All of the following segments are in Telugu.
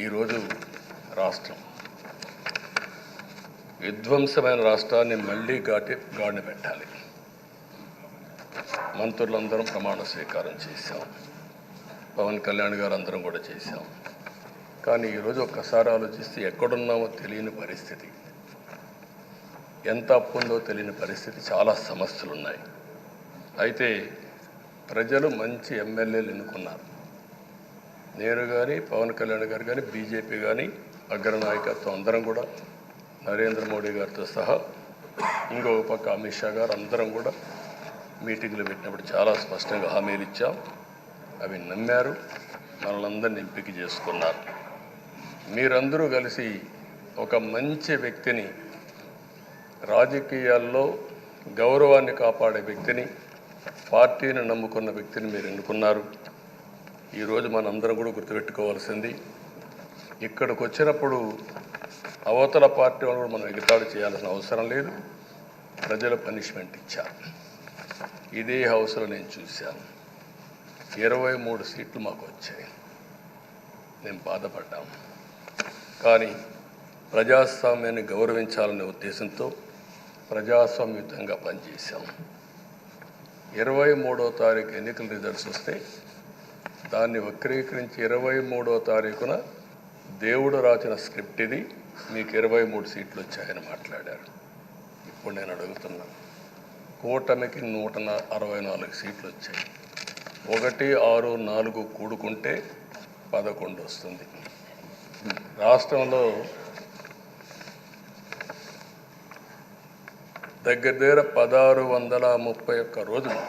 ఈరోజు రాష్ట్రం విధ్వంసమైన రాష్ట్రాన్ని మళ్ళీ గాడిన పెట్టాలి. మంత్రులందరం ప్రమాణ స్వీకారం చేశాం. పవన్ కళ్యాణ్ గారు అందరం కూడా చేశాం. కానీ ఈరోజు ఒక్కసారి ఆలోచిస్తే ఎక్కడున్నామో తెలియని పరిస్థితి, ఎంత అప్పు ఉందో తెలియని పరిస్థితి, చాలా సమస్యలు ఉన్నాయి. అయితే ప్రజలు మంచి ఎమ్మెల్యేలు ఎన్నుకున్నారు. నేను కానీ పవన్ కళ్యాణ్ గారు కానీ బీజేపీ కానీ అగ్రనాయకత్వం అందరం కూడా నరేంద్ర మోడీ గారితో సహా ఇంకొక పక్క అమిత్ షా గారు అందరం కూడా మీటింగ్లు పెట్టినప్పుడు చాలా స్పష్టంగా హామీలు ఇచ్చాం. అవి నమ్మారు, మనలందరినీ ఎంపిక చేసుకున్నారు. మీరందరూ కలిసి ఒక మంచి వ్యక్తిని, రాజకీయాల్లో గౌరవాన్ని కాపాడే వ్యక్తిని, పార్టీని నమ్ముకున్న వ్యక్తిని మీరు ఎన్నుకున్నారు. ఈరోజు మనందరం కూడా గుర్తుపెట్టుకోవాల్సింది, ఇక్కడికి వచ్చినప్పుడు అవతల పార్టీ వాళ్ళు కూడా మనం ఎగతాళి చేయాల్సిన అవసరం లేదు. ప్రజలు పనిష్మెంట్ ఇచ్చారు. ఇదే హౌస్లో నేను చూశాను. 23 సీట్లు మాకు వచ్చాయి. నేను బాధపడ్డాము. కానీ ప్రజాస్వామ్యాన్ని గౌరవించాలనే ఉద్దేశంతో ప్రజాస్వామ్యుతంగా పనిచేశాం. 23వ తారీఖు ఎన్నికల రిజల్ట్స్ వస్తే దాన్ని వక్రీకరించి 23వ తారీఖున దేవుడు రాసిన స్క్రిప్ట్ ఇది, మీకు 23 సీట్లు వచ్చాయని మాట్లాడారు. ఇప్పుడు నేను అడుగుతున్నా, కూటమికి 164 సీట్లు వచ్చాయి. 1, 6, 4 కూడుకుంటే 11 వస్తుంది. రాష్ట్రంలో దగ్గర 1631 రోజులు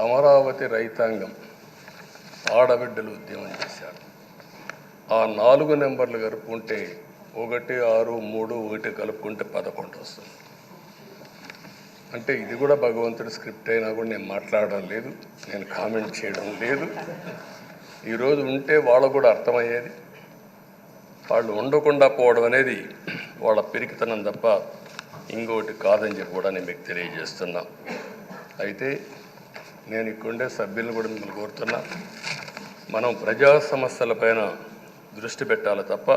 అమరావతి రైతాంగం ఆడబిడ్డలు ఉద్యమం చేశారు. ఆ 4 నెంబర్లు కలుపుకుంటే 1, 6, 3, 1 కలుపుకుంటే 11 వస్తుంది. అంటే ఇది కూడా భగవంతుడి స్క్రిప్ట్ అయినా కూడా నేను మాట్లాడడం లేదు, నేను కామెంట్ చేయడం లేదు. ఈరోజు ఉంటే వాళ్ళకు కూడా అర్థమయ్యేది. వాళ్ళు ఉండకుండా పోవడం అనేది వాళ్ళ పిరికితనం తప్ప ఇంకోటి కాదని చెప్పి కూడా నేను మీకు తెలియజేస్తున్నా. అయితే నేను ఇక్కడుండే సభ్యులను కూడా మిమ్మల్ని కోరుతున్నా, మనం ప్రజా సమస్యలపైన దృష్టి పెట్టాలి తప్ప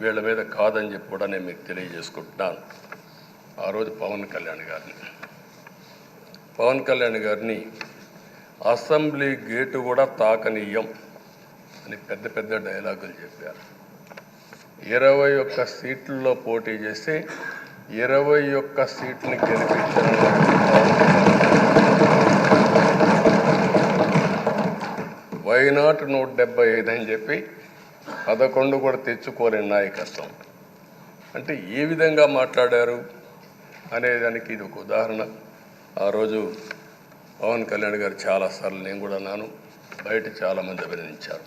వీళ్ళ మీద కాదని చెప్పి కూడా నేను మీకు తెలియజేసుకుంటున్నాను. ఆ రోజు పవన్ కళ్యాణ్ గారిని అసెంబ్లీ గేటు కూడా తాకనీయం అని పెద్ద పెద్ద డైలాగులు చెప్పారు. 21 సీట్లలో పోటీ చేస్తే 21 సీట్ని గెలిపించారు. వైనాట్ 175 అని చెప్పి 11 కూడా తెచ్చుకోలేని నాయకత్వం. అంటే ఏ విధంగా మాట్లాడారు అనేదానికి ఇది ఒక ఉదాహరణ. ఆ రోజు పవన్ కళ్యాణ్ గారు చాలాసార్లు, నేను కూడా అన్నాను, బయట చాలామంది అభినందించారు.